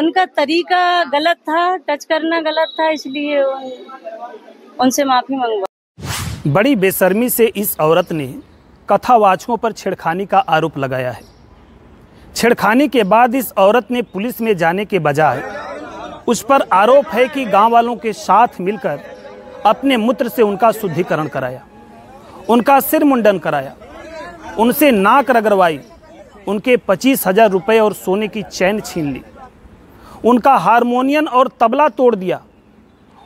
उनका तरीका गलत था, टच करना गलत था, इसलिए उनसे माफी मंगवा। बड़ी बेशर्मी से इस औरत ने कथावाचकों पर छेड़खानी का आरोप लगाया है। छेड़खानी के बाद इस औरत ने पुलिस में जाने के बजाय उस पर आरोप है कि गांव वालों के साथ मिलकर अपने मूत्र से उनका शुद्धिकरण कराया, उनका सिर मुंडन कराया, उनसे नाक रगड़वाई, उनके 25,000 रुपये और सोने की चैन छीन ली, उनका हारमोनियम और तबला तोड़ दिया,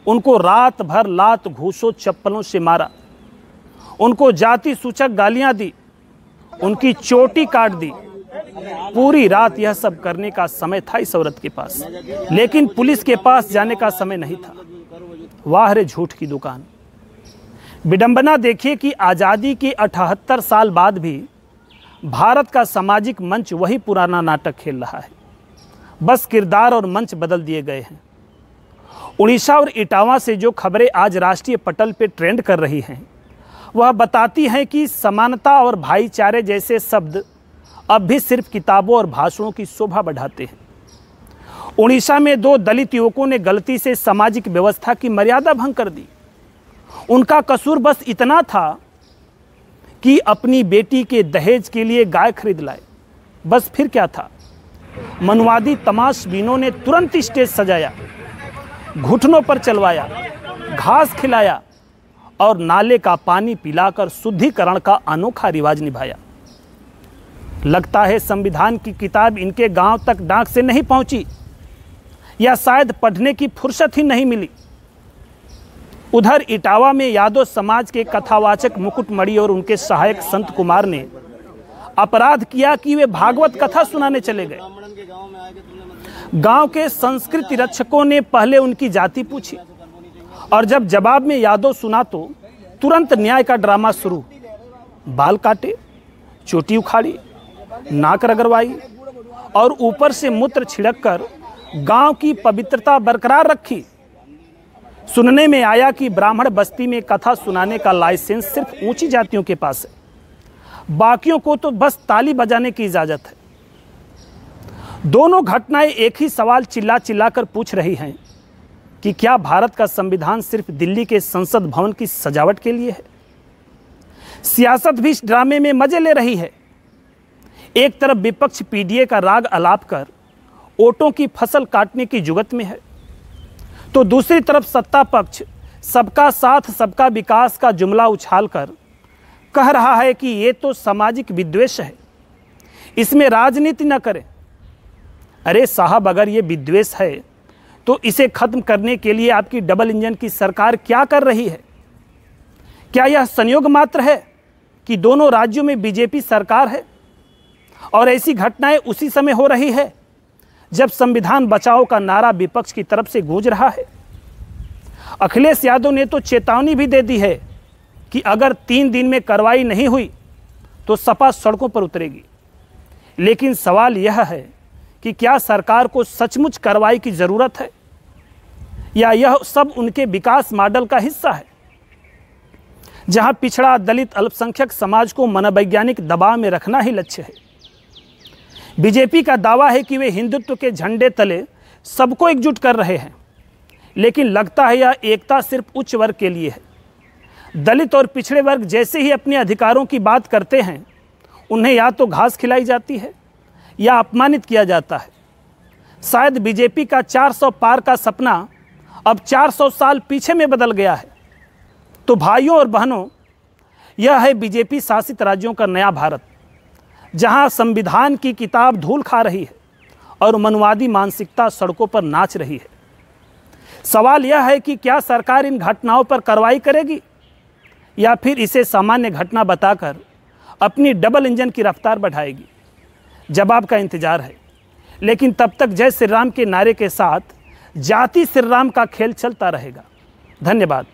उनको रात भर लात घूसों चप्पलों से मारा, उनको जाति सूचक गालियां दी, उनकी चोटी काट दी। पूरी रात यह सब करने का समय था इस औरत के पास, लेकिन पुलिस के पास जाने का समय नहीं था। वाह रे झूठ की दुकान। विडंबना देखिए कि आज़ादी के 78 साल बाद भी भारत का सामाजिक मंच वही पुराना नाटक खेल रहा है, बस किरदार और मंच बदल दिए गए हैं। उड़ीसा और इटावा से जो खबरें आज राष्ट्रीय पटल पे ट्रेंड कर रही हैं, वह बताती हैं कि समानता और भाईचारे जैसे शब्द अब भी सिर्फ किताबों और भाषणों की शोभा बढ़ाते हैं। उड़ीसा में 2 दलित युवकों ने गलती से सामाजिक व्यवस्था की मर्यादा भंग कर दी। उनका कसूर बस इतना था कि अपनी बेटी के दहेज के लिए गाय खरीद लाए, बस फिर क्या था। मनुवादी तमाशबीनों ने तुरंत स्टेज सजाया, घुटनों पर चलवाया, घास खिलाया और नाले का पानी पिलाकर शुद्धिकरण का अनोखा रिवाज निभाया। लगता है संविधान की किताब इनके गांव तक डाक से नहीं पहुंची, या शायद पढ़ने की फुर्सत ही नहीं मिली। उधर इटावा में यादव समाज के कथावाचक मुकुटमणि और उनके सहायक संत कुमार ने अपराध किया कि वे भागवत कथा सुनाने चले गए। गांव के संस्कृति रक्षकों ने पहले उनकी जाति पूछी और जब जवाब में यादव सुना तो तुरंत न्याय का ड्रामा शुरू। बाल काटे, चोटी उखाड़ी, नाक रगड़वाई और ऊपर से मूत्र छिड़ककर गांव की पवित्रता बरकरार रखी। सुनने में आया कि ब्राह्मण बस्ती में कथा सुनाने का लाइसेंस सिर्फ ऊंची जातियों के पास है, बाकियों को तो बस ताली बजाने की इजाजत है। दोनों घटनाएं एक ही सवाल चिल्ला चिल्लाकर पूछ रही हैं कि क्या भारत का संविधान सिर्फ दिल्ली के संसद भवन की सजावट के लिए है? सियासत भी इस ड्रामे में मजे ले रही है। एक तरफ विपक्ष पीडीए का राग अलाप कर वोटों की फसल काटने की जुगत में है, तो दूसरी तरफ सत्ता पक्ष सबका साथ सबका विकास का जुमला उछालकर कह रहा है कि ये तो सामाजिक विद्वेष है, इसमें राजनीति न करें। अरे साहब, अगर ये विद्वेष है तो इसे खत्म करने के लिए आपकी डबल इंजन की सरकार क्या कर रही है? क्या यह संयोग मात्र है कि दोनों राज्यों में बीजेपी सरकार है और ऐसी घटनाएं उसी समय हो रही है जब संविधान बचाओ का नारा विपक्ष की तरफ से गूंज रहा है? अखिलेश यादव ने तो चेतावनी भी दे दी है कि अगर 3 दिन में कार्रवाई नहीं हुई तो सपा सड़कों पर उतरेगी। लेकिन सवाल यह है कि क्या सरकार को सचमुच कार्रवाई की जरूरत है, या यह सब उनके विकास मॉडल का हिस्सा है, जहां पिछड़ा, दलित, अल्पसंख्यक समाज को मनोवैज्ञानिक दबाव में रखना ही लक्ष्य है। बीजेपी का दावा है कि वे हिंदुत्व के झंडे तले सबको एकजुट कर रहे हैं, लेकिन लगता है यह एकता सिर्फ उच्च वर्ग के लिए है। दलित और पिछड़े वर्ग जैसे ही अपने अधिकारों की बात करते हैं, उन्हें या तो घास खिलाई जाती है या अपमानित किया जाता है। शायद बीजेपी का 400 पार का सपना अब 400 साल पीछे में बदल गया है। तो भाइयों और बहनों, यह है बीजेपी शासित राज्यों का नया भारत, जहां संविधान की किताब धूल खा रही है और मनवादी मानसिकता सड़कों पर नाच रही है। सवाल यह है कि क्या सरकार इन घटनाओं पर कार्रवाई करेगी या फिर इसे सामान्य घटना बताकर अपनी डबल इंजन की रफ्तार बढ़ाएगी? जवाब का इंतजार है। लेकिन तब तक जय श्री राम के नारे के साथ जाति श्री राम का खेल चलता रहेगा। धन्यवाद।